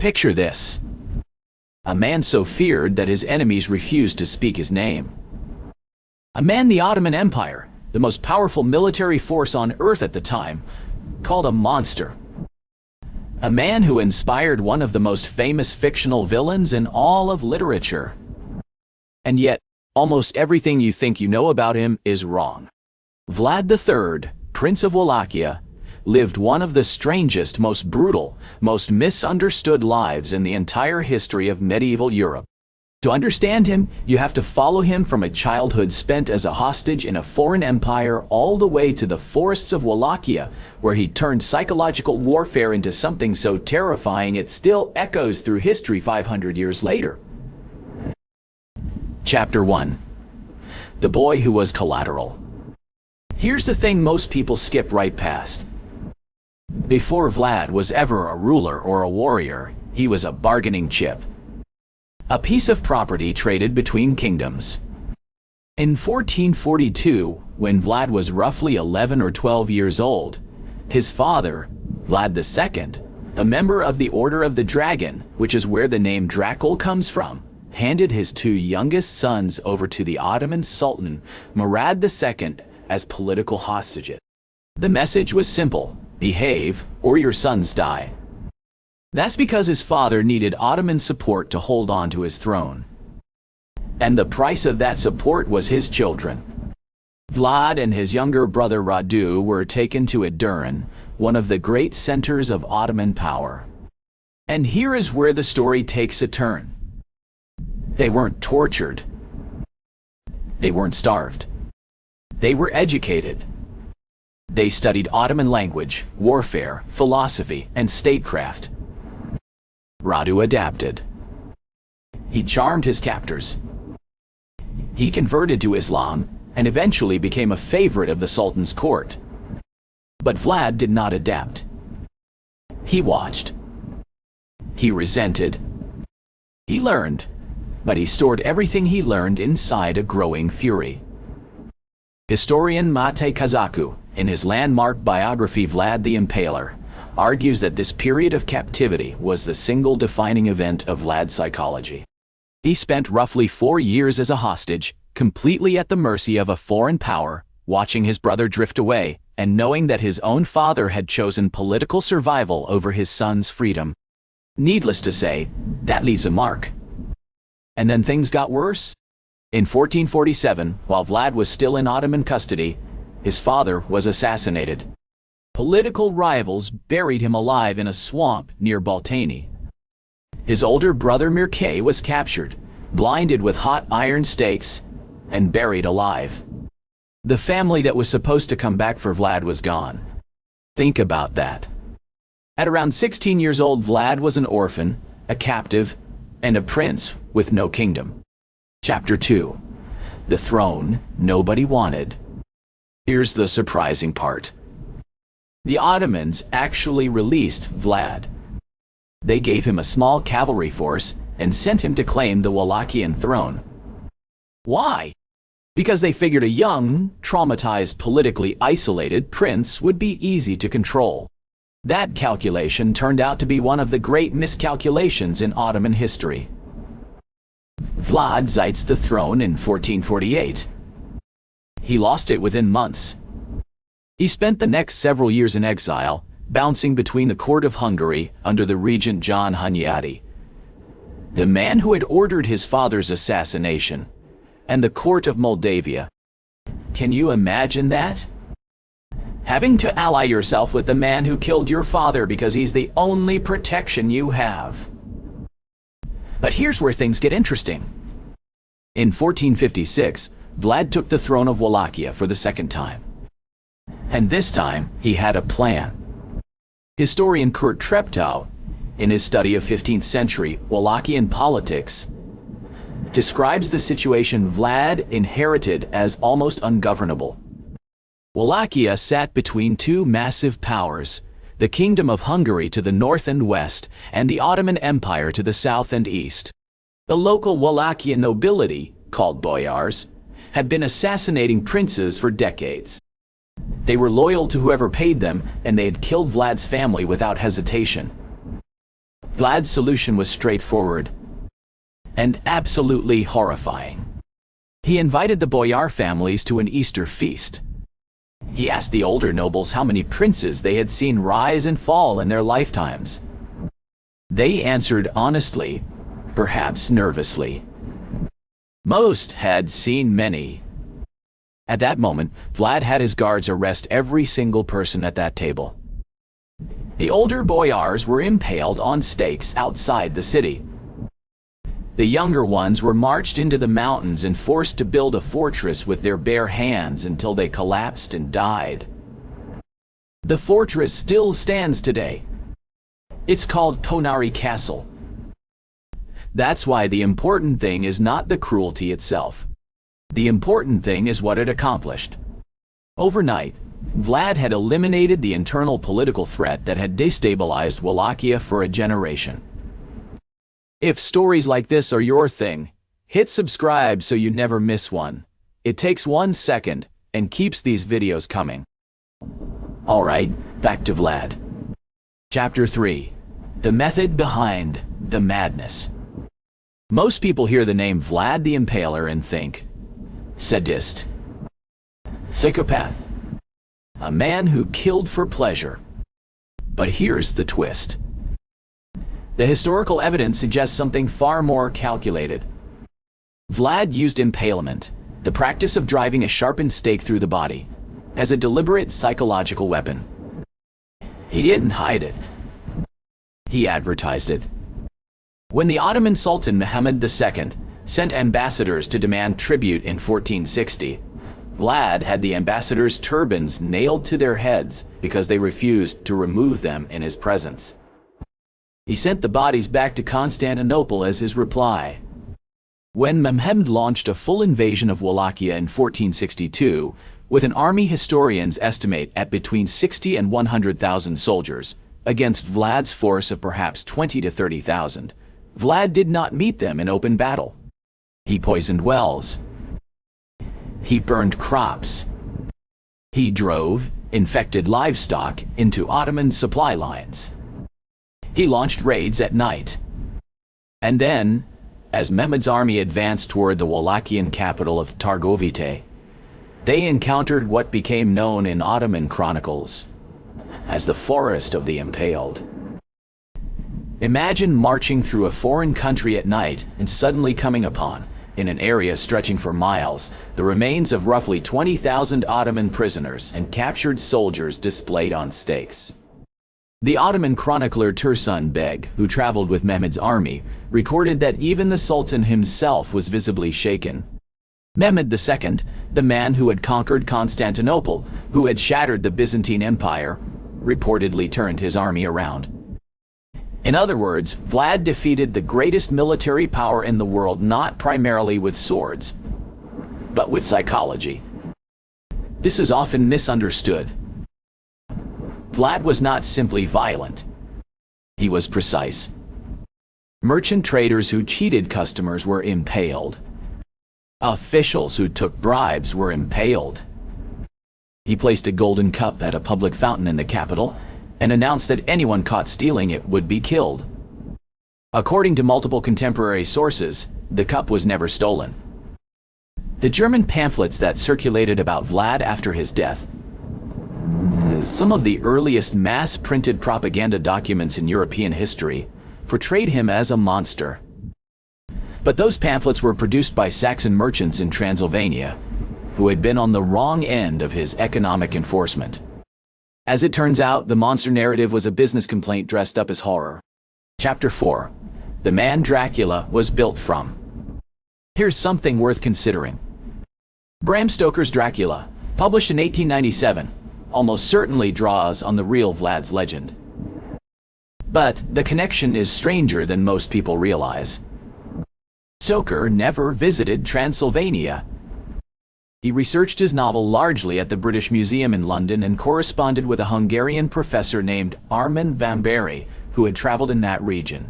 Picture this. A man so feared that his enemies refused to speak his name. A man the Ottoman Empire, the most powerful military force on earth at the time, called a monster. A man who inspired one of the most famous fictional villains in all of literature. And yet, almost everything you think you know about him is wrong. Vlad the Third, Prince of Wallachia, lived one of the strangest, most brutal, most misunderstood lives in the entire history of medieval Europe. To understand him, you have to follow him from a childhood spent as a hostage in a foreign empire all the way to the forests of Wallachia, where he turned psychological warfare into something so terrifying it still echoes through history 500 years later. Chapter 1. The Boy Who Was Collateral. Here's the thing most people skip right past. Before Vlad was ever a ruler or a warrior, he was a bargaining chip. A piece of property traded between kingdoms. In 1442, when Vlad was roughly 11 or 12 years old, his father, Vlad the Second, a member of the Order of the Dragon, which is where the name Dracula comes from, handed his two youngest sons over to the Ottoman Sultan, Murad II, as political hostages. The message was simple: behave, or your sons die. That's because his father needed Ottoman support to hold on to his throne. And the price of that support was his children. Vlad and his younger brother Radu were taken to Edirne, one of the great centers of Ottoman power. And here is where the story takes a turn. They weren't tortured. They weren't starved. They were educated. They studied Ottoman language, warfare, philosophy, and statecraft. Radu adapted. He charmed his captors. He converted to Islam and eventually became a favorite of the Sultan's court. But Vlad did not adapt. He watched. He resented. He learned, but he stored everything he learned inside a growing fury. Historian Mate Kazaku, in his landmark biography Vlad the Impaler, argues that this period of captivity was the single defining event of Vlad's psychology. He spent roughly 4 years as a hostage, completely at the mercy of a foreign power, watching his brother drift away, and knowing that his own father had chosen political survival over his son's freedom. Needless to say, that leaves a mark. And then things got worse. In 1447, while Vlad was still in Ottoman custody, his father was assassinated. Political rivals buried him alive in a swamp near Baltani. His older brother Mircea was captured, blinded with hot iron stakes, and buried alive. The family that was supposed to come back for Vlad was gone. Think about that. At around 16 years old, Vlad was an orphan, a captive, and a prince with no kingdom. Chapter 2. The throne nobody wanted. Here's the surprising part. The Ottomans actually released Vlad. They gave him a small cavalry force and sent him to claim the Wallachian throne. Why? Because they figured a young, traumatized, politically isolated prince would be easy to control. That calculation turned out to be one of the great miscalculations in Ottoman history. Vlad seized the throne in 1448. He lost it within months. He spent the next several years in exile, bouncing between the court of Hungary under the regent John Hunyadi, the man who had ordered his father's assassination, and the court of Moldavia. Can you imagine that? Having to ally yourself with the man who killed your father because he's the only protection you have. But here's where things get interesting. In 1456, Vlad took the throne of Wallachia for the second time. And this time, he had a plan. Historian Kurt Treptow, in his study of 15th century Wallachian politics, describes the situation Vlad inherited as almost ungovernable. Wallachia sat between two massive powers, the Kingdom of Hungary to the north and west, and the Ottoman Empire to the south and east. The local Wallachian nobility, called boyars, had been assassinating princes for decades. They were loyal to whoever paid them, and they had killed Vlad's family without hesitation. Vlad's solution was straightforward and absolutely horrifying. He invited the boyar families to an Easter feast. He asked the older nobles how many princes they had seen rise and fall in their lifetimes. They answered honestly, perhaps nervously. Most had seen many. At that moment, Vlad had his guards arrest every single person at that table. The older boyars were impaled on stakes outside the city. The younger ones were marched into the mountains and forced to build a fortress with their bare hands until they collapsed and died. The fortress still stands today. It's called Tonari Castle. That's why the important thing is not the cruelty itself. The important thing is what it accomplished. Overnight, Vlad had eliminated the internal political threat that had destabilized Wallachia for a generation. If stories like this are your thing, hit subscribe so you never miss one. It takes 1 second and keeps these videos coming. Alright, back to Vlad. Chapter 3. The method behind the madness. Most people hear the name Vlad the Impaler and think, sadist, psychopath, a man who killed for pleasure. But here's the twist. The historical evidence suggests something far more calculated. Vlad used impalement, the practice of driving a sharpened stake through the body, as a deliberate psychological weapon. He didn't hide it. He advertised it. When the Ottoman Sultan Mehmed II sent ambassadors to demand tribute in 1460, Vlad had the ambassadors' turbans nailed to their heads because they refused to remove them in his presence. He sent the bodies back to Constantinople as his reply. When Mehmed launched a full invasion of Wallachia in 1462, with an army historians estimate at between 60 and 100,000 soldiers, against Vlad's force of perhaps 20 to 30,000, Vlad did not meet them in open battle. He poisoned wells. He burned crops. He drove infected livestock into Ottoman supply lines. He launched raids at night. And then, as Mehmed's army advanced toward the Wallachian capital of Targovite, they encountered what became known in Ottoman chronicles as the Forest of the Impaled. Imagine marching through a foreign country at night and suddenly coming upon, in an area stretching for miles, the remains of roughly 20,000 Ottoman prisoners and captured soldiers displayed on stakes. The Ottoman chronicler Tursun Beg, who traveled with Mehmed's army, recorded that even the Sultan himself was visibly shaken. Mehmed II, the man who had conquered Constantinople, who had shattered the Byzantine Empire, reportedly turned his army around. In other words, Vlad defeated the greatest military power in the world not primarily with swords, but with psychology. This is often misunderstood. Vlad was not simply violent. He was precise. Merchant traders who cheated customers were impaled. Officials who took bribes were impaled. He placed a golden cup at a public fountain in the capital and announced that anyone caught stealing it would be killed. According to multiple contemporary sources, the cup was never stolen. The German pamphlets that circulated about Vlad after his death, some of the earliest mass-printed propaganda documents in European history, portrayed him as a monster. But those pamphlets were produced by Saxon merchants in Transylvania, who had been on the wrong end of his economic enforcement. As it turns out, the monster narrative was a business complaint dressed up as horror. Chapter 4. The man Dracula was built from. Here's something worth considering. Bram Stoker's Dracula, published in 1897, almost certainly draws on the real Vlad's legend. But the connection is stranger than most people realize. Stoker never visited Transylvania. He researched his novel largely at the British Museum in London and corresponded with a Hungarian professor named Armin van Bury, who had traveled in that region.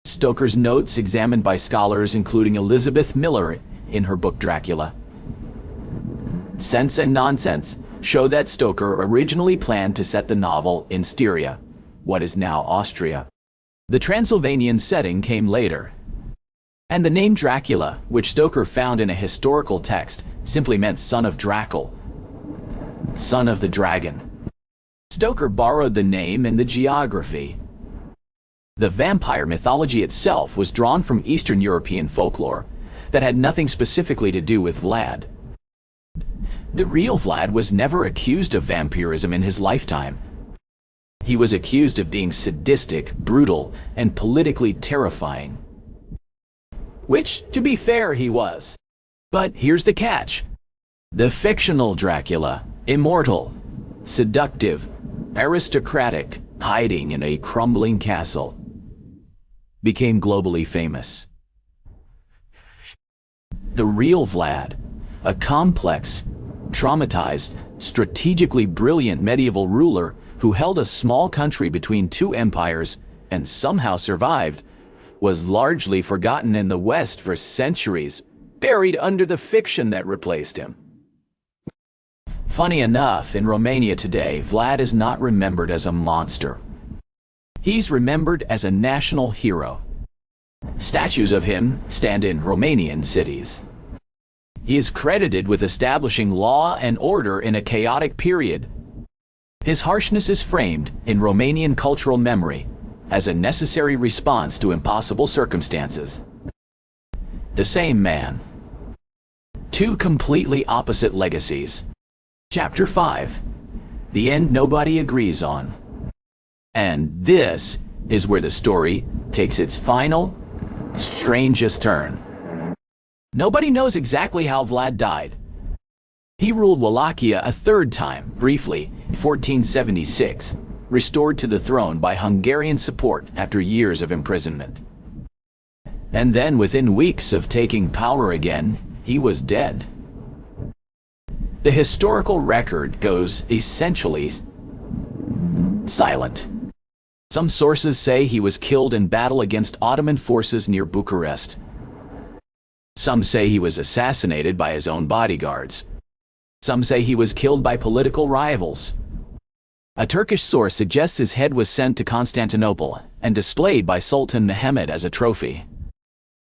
Stoker's notes, examined by scholars including Elizabeth Miller in her book Dracula, Sense and Nonsense, show that Stoker originally planned to set the novel in Styria, what is now Austria. The Transylvanian setting came later, and the name Dracula, which Stoker found in a historical text, simply meant son of Dracal, son of the dragon. Stoker borrowed the name and the geography. The vampire mythology itself was drawn from Eastern European folklore that had nothing specifically to do with Vlad. The real Vlad was never accused of vampirism in his lifetime. He was accused of being sadistic, brutal, and politically terrifying. Which, to be fair, he was. But here's the catch. The fictional Dracula, immortal, seductive, aristocratic, hiding in a crumbling castle, became globally famous. The real Vlad, a complex, traumatized, strategically brilliant medieval ruler who held a small country between two empires and somehow survived, was largely forgotten in the West for centuries, buried under the fiction that replaced him. Funny enough, in Romania today, Vlad is not remembered as a monster. He's remembered as a national hero. Statues of him stand in Romanian cities. He is credited with establishing law and order in a chaotic period. His harshness is framed in Romanian cultural memory as a necessary response to impossible circumstances. The same man. Two completely opposite legacies. Chapter 5. The end nobody agrees on. And this is where the story takes its final, strangest turn. Nobody knows exactly how Vlad died. He ruled Wallachia a third time, briefly, in 1476, restored to the throne by Hungarian support after years of imprisonment. And then within weeks of taking power again, he was dead. The historical record goes essentially silent. Some sources say he was killed in battle against Ottoman forces near Bucharest. Some say he was assassinated by his own bodyguards. Some say he was killed by political rivals. A Turkish source suggests his head was sent to Constantinople and displayed by Sultan Mehmed as a trophy.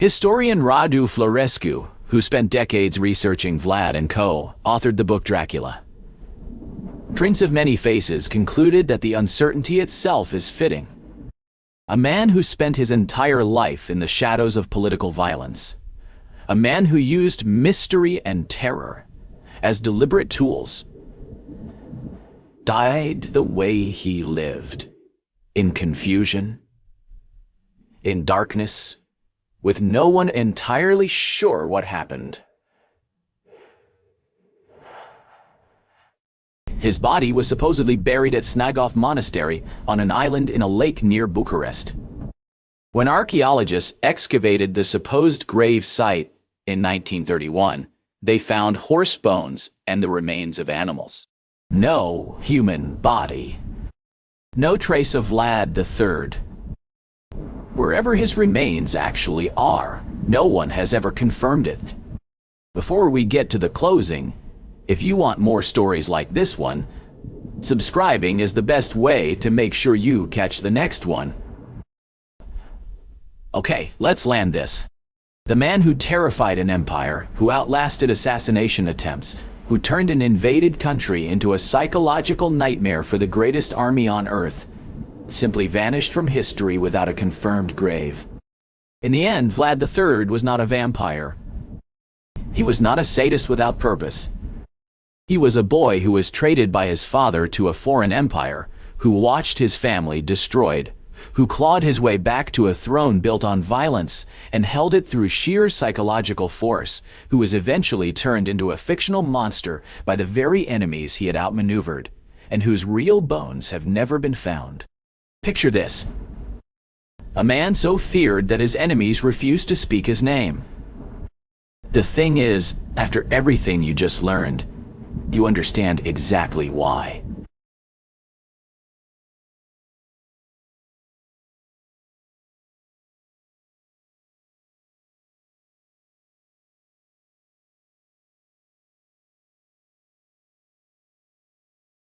Historian Radu Florescu, who spent decades researching Vlad and co., authored the book Dracula. Prince of Many Faces concluded that the uncertainty itself is fitting. A man who spent his entire life in the shadows of political violence. A man who used mystery and terror as deliberate tools, died the way he lived, in confusion, in darkness, with no one entirely sure what happened. His body was supposedly buried at Snagov Monastery on an island in a lake near Bucharest. When archaeologists excavated the supposed grave site in 1931, they found horse bones and the remains of animals. No human body. No trace of Vlad the Third. Wherever his remains actually are, no one has ever confirmed it. Before we get to the closing, if you want more stories like this one, subscribing is the best way to make sure you catch the next one. Okay, let's land this. The man who terrified an empire, who outlasted assassination attempts, who turned an invaded country into a psychological nightmare for the greatest army on Earth, simply vanished from history without a confirmed grave. In the end, Vlad the Third was not a vampire. He was not a sadist without purpose. He was a boy who was traded by his father to a foreign empire, who watched his family destroyed, who clawed his way back to a throne built on violence and held it through sheer psychological force, who was eventually turned into a fictional monster by the very enemies he had outmaneuvered, and whose real bones have never been found. Picture this. A man so feared that his enemies refused to speak his name. The thing is, after everything you just learned, you understand exactly why.